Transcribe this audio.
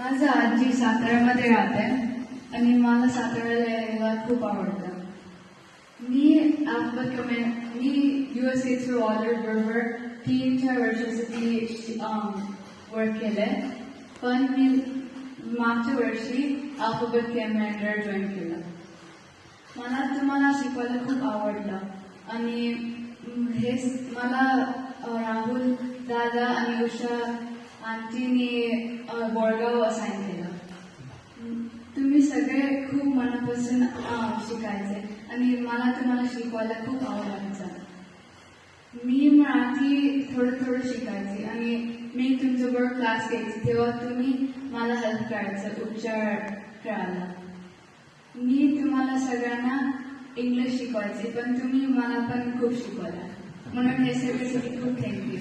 माझं आजी साताऱ्यामध्ये राहते आणि मला साताऱ्याला यायला खूप आवडतं. मी USC थ्रू ऑर्डर बरोबर 3-4 वर्षासाठी वर्क केलंय, पण मी मागच्या वर्षी अल्फाबेट कॅमेरा जॉईन केलं. मला तुम्हाला शिकवायला खूप आवडलं आणि हे मला राहुल दादा आणि उषा आंटीने बोरगाव असाइन केलं. तुम्ही सगळे खूप मनापासून शिकायचे आणि मला तुम्हाला शिकवायला खूप आवडायचं. मी मराठी थोडं शिकायचे आणि मी तुमच्याबरोबर क्लास घ्यायची तेव्हा तुम्ही मला हेल्प करायचं उच्चार करायला. मी तुम्हाला सगळ्यांना इंग्लिश शिकवायचे पण तुम्ही मला पण खूप शिकवायला, म्हणून हे सगळ्यासाठी खूप थँक्यू.